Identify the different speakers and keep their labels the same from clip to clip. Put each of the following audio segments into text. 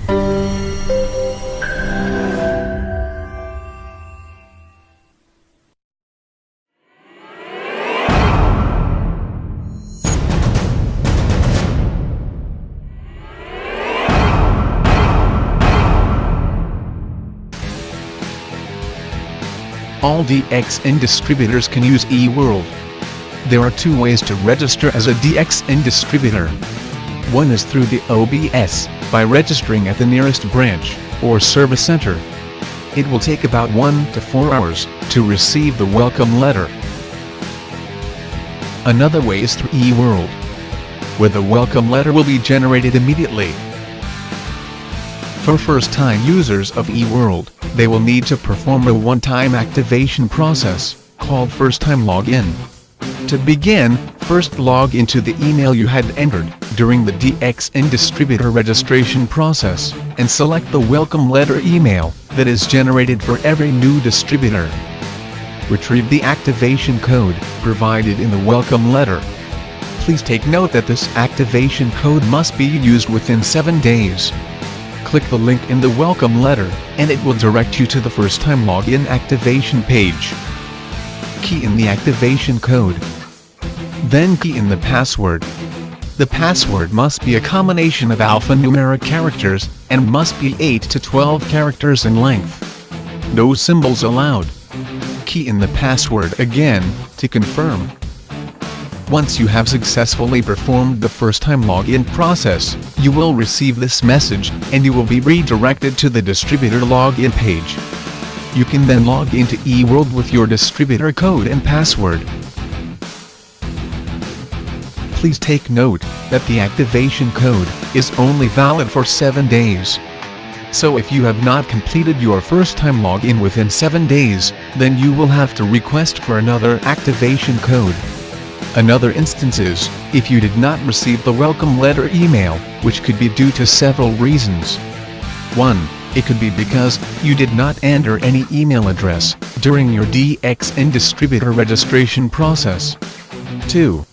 Speaker 1: All DXN distributors can use eWorld. There are two ways to register as a DXN distributor. One is through the OBS, by registering at the nearest branch or service center. It will take about 1 to 4 hours to receive the welcome letter. Another way is through eWorld, where the welcome letter will be generated immediately. For first-time users of eWorld, they will need to perform a one-time activation process, called first-time login. To begin, first log into the email you had entered during the DXN distributor registration process, and select the welcome letter email that is generated for every new distributor. Retrieve the activation code provided in the welcome letter. Please take note that this activation code must be used within 7 days. Click the link in the welcome letter, and it will direct you to the first-time login activation page. Key in the activation code. Then key in the password. The password must be a combination of alphanumeric characters, and must be 8 to 12 characters in length. No symbols allowed. Key in the password again, to confirm. Once you have successfully performed the first-time login process, you will receive this message, and you will be redirected to the distributor login page. You can then log into eWorld with your distributor code and password. Please take note that the activation code is only valid for 7 days. So if you have not completed your first-time login within 7 days, then you will have to request for another activation code. Another instance is, if you did not receive the welcome letter email, which could be due to several reasons. 1. It could be because you did not enter any email address during your DXN distributor registration process. 2.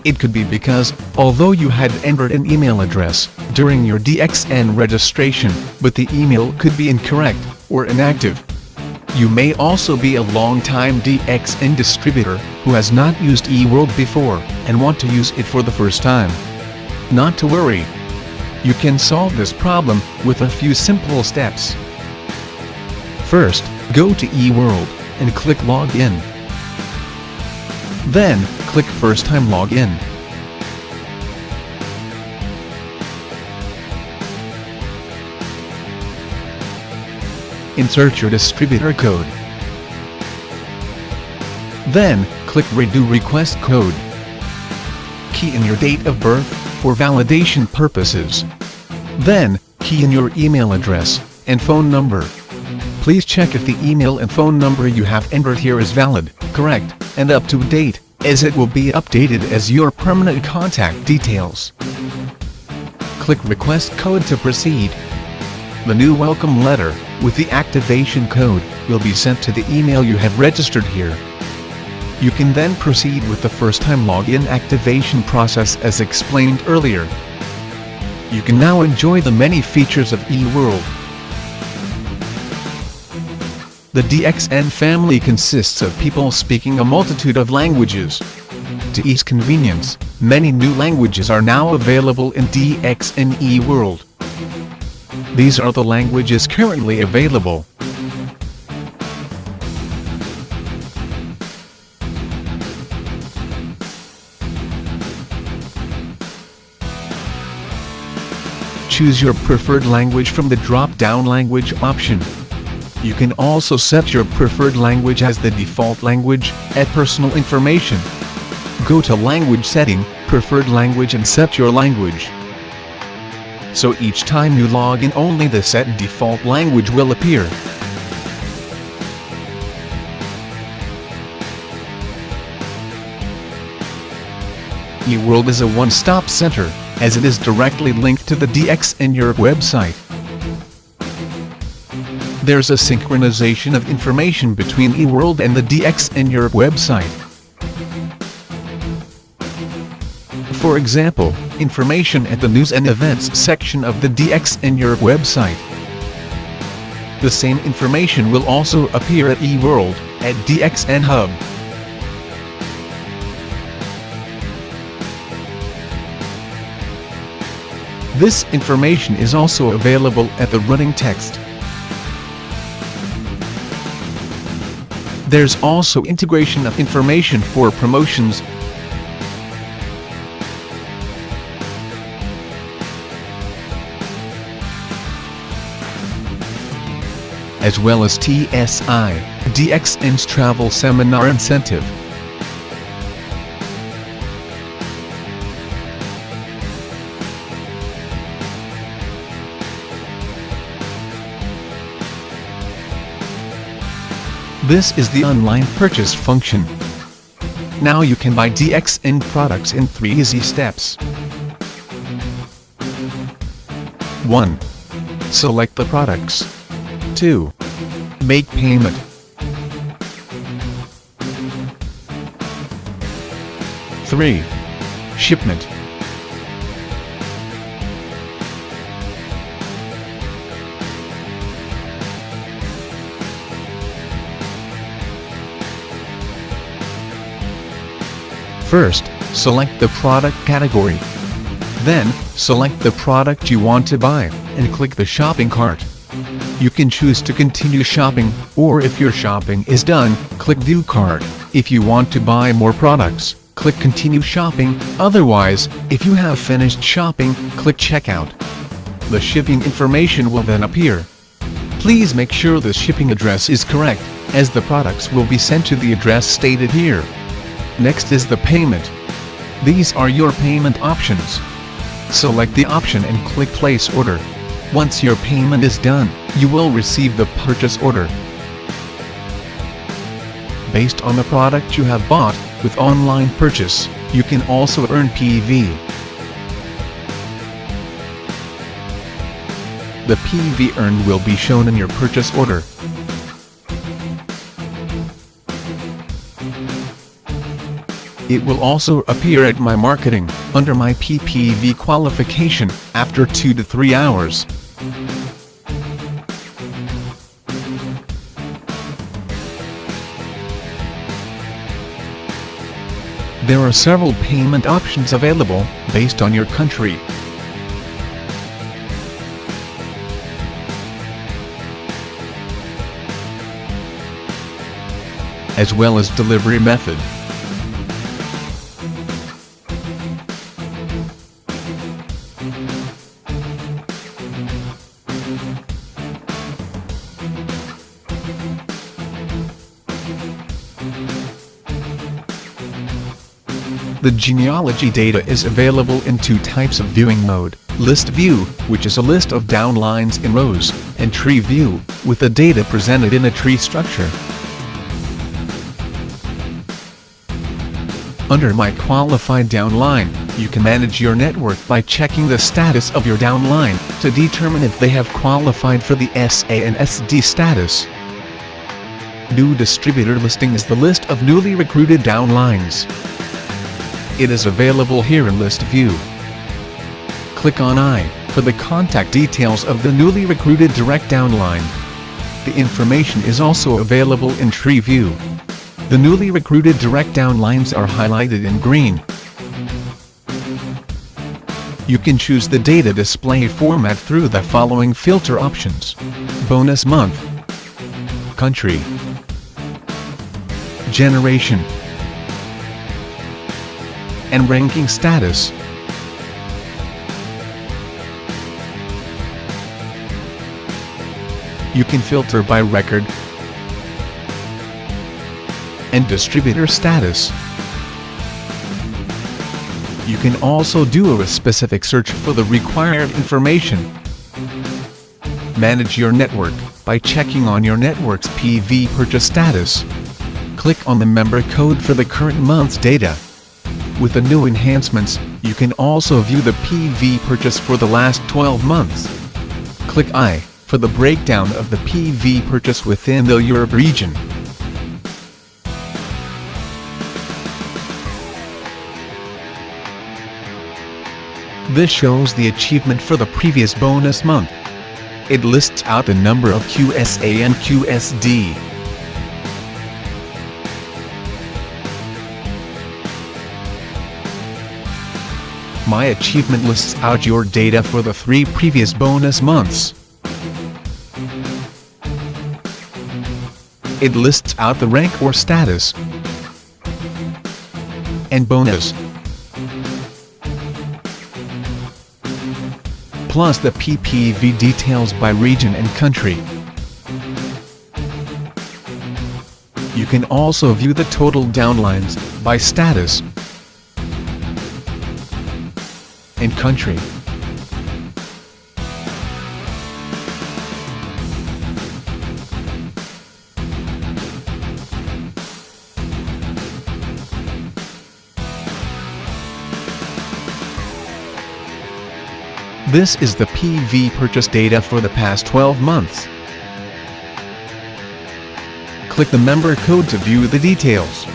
Speaker 1: It could be because, although you had entered an email address during your DXN registration, but the email could be incorrect or inactive. You may also be a long-time DXN distributor who has not used eWorld before and want to use it for the first time. Not to worry. You can solve this problem with a few simple steps. First, go to eWorld and click Login. Then, click First-Time Login. Insert your distributor code. Then, click Redo Request Code. Key in your date of birth for validation purposes. Then, key in your email address and phone number. Please check if the email and phone number you have entered here is valid, correct, and up to date, as it will be updated as your permanent contact details. Click Request Code to proceed. The new welcome letter with the activation code will be sent to the email you have registered here. You can then proceed with the first-time login activation process as explained earlier. You can now enjoy the many features of eWorld. The DXN family consists of people speaking a multitude of languages. To ease convenience, many new languages are now available in DXN eWorld. These are the languages currently available. Choose your preferred language from the drop-down language option. You can also set your preferred language as the default language, add personal information. Go to Language Setting, Preferred Language and set your language. So each time you log in, only the set default language will appear. eWorld is a one-stop center, as it is directly linked to the DXN Europe website. There's a synchronization of information between eWorld and the DXN Europe website. for example, information at the News and Events section of the DXN Europe website. The same information will also appear at eWorld, at DXN Hub. This information is also available at the running text. There's also integration of information for promotions, as well as TSI, DXN's travel seminar incentive. This is the online purchase function. Now you can buy DXN products in 3 easy steps. 1. Select the products. 2. Make payment. 3. Shipment. First, select the product category. Then, select the product you want to buy, and click the shopping cart. You can choose to continue shopping, or if your shopping is done, click View Cart. If you want to buy more products, click Continue Shopping. Otherwise, if you have finished shopping, click Checkout. The shipping information will then appear. Please make sure the shipping address is correct, as the products will be sent to the address stated here. Next is the payment. These are your payment options. Select the option and click Place Order. Once your payment is done, you will receive the purchase order. Based on the product you have bought, with online purchase, you can also earn PV. The PV earned will be shown in your purchase order. It will also appear at My Marketing, under My PPV qualification, after 2 to 3 hours. There are several payment options available, based on your country. As well as delivery method. The genealogy data is available in 2 types of viewing mode: List View, which is a list of down lines in rows, and Tree View, with the data presented in a tree structure. Under My Qualified Downline, you can manage your network by checking the status of your downline, to determine if they have qualified for the SA and SD status. New Distributor Listing is the list of newly recruited downlines. It is available here in List View. Click on I for the contact details of the newly recruited direct downline. The information is also available in Tree View. The newly recruited direct downlines are highlighted in green. You can choose the data display format through the following filter options: Bonus Month, Country, Generation, and Ranking Status. You can filter by record and distributor status. You can also do a specific search for the required information. Manage your network by checking on your network's PV purchase status. Click on the member code for the current month's data. With the new enhancements, you can also view the PV purchase for the last 12 months. Click I for the breakdown of the PV purchase within the Europe region. This shows the achievement for the previous bonus month. It lists out the number of QSA and QSD. My achievement lists out your data for the 3 previous bonus months. It lists out the rank or status and bonus, plus the PPV details by region and country. You can also view the total downlines by status and country. This is the PV purchase data for the past 12 months. Click the member code to view the details.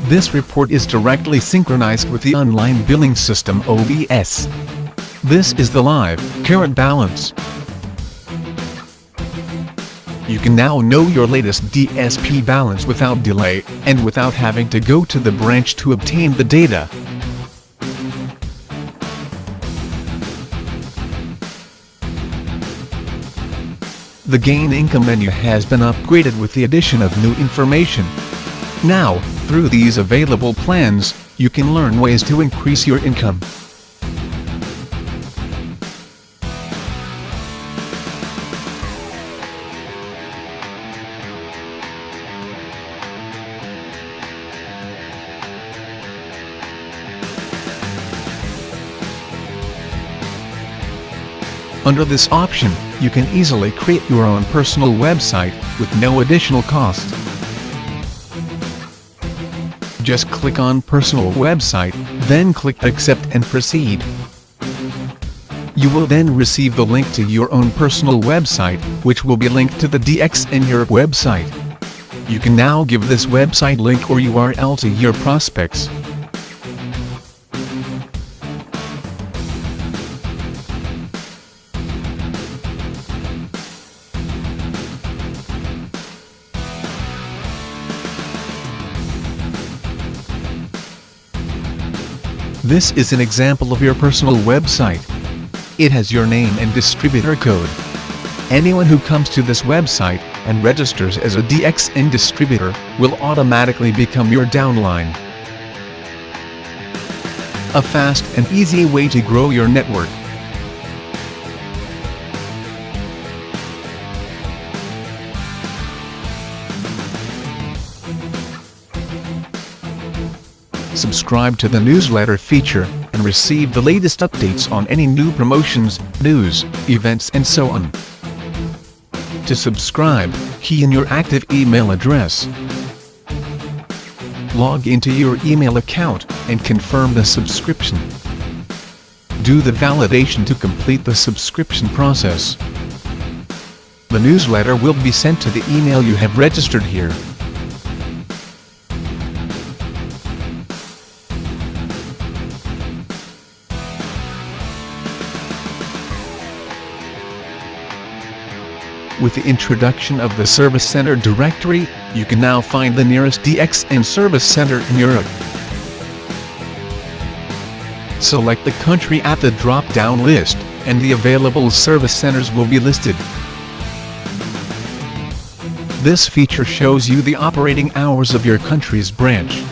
Speaker 1: This report is directly synchronized with the online billing system OBS. This is the live, current balance. You can now know your latest DSP balance without delay, and without having to go to the branch to obtain the data. The Gain Income menu has been upgraded with the addition of new information. Now, through these available plans, you can learn ways to increase your income. Under this option, you can easily create your own personal website with no additional cost. Just click on Personal Website, then click Accept and Proceed. You will then receive the link to your own personal website, which will be linked to the DX in your website. You can now give this website link or URL to your prospects. This is an example of your personal website. It has your name and distributor code. Anyone who comes to this website and registers as a DXN distributor will automatically become your downline. A fast and easy way to grow your network. Subscribe to the newsletter feature and receive the latest updates on any new promotions, news, events and so on. To subscribe, key in your active email address. Log into your email account and confirm the subscription. Do the validation to complete the subscription process. The newsletter will be sent to the email you have registered here. With the introduction of the Service Center directory, you can now find the nearest DXN Service Center in Europe. Select the country at the drop-down list, and the available service centers will be listed. This feature shows you the operating hours of your country's branch.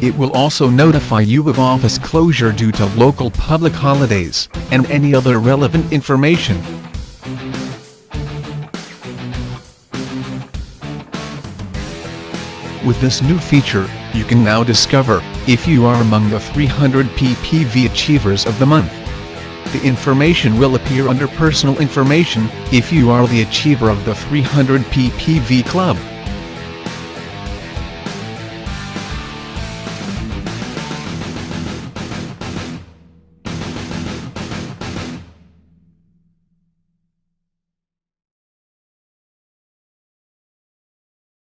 Speaker 1: It will also notify you of office closure due to local public holidays, and any other relevant information. With this new feature, you can now discover if you are among the 300 PPV achievers of the month. The information will appear under Personal Information if you are the achiever of the 300 PPV Club.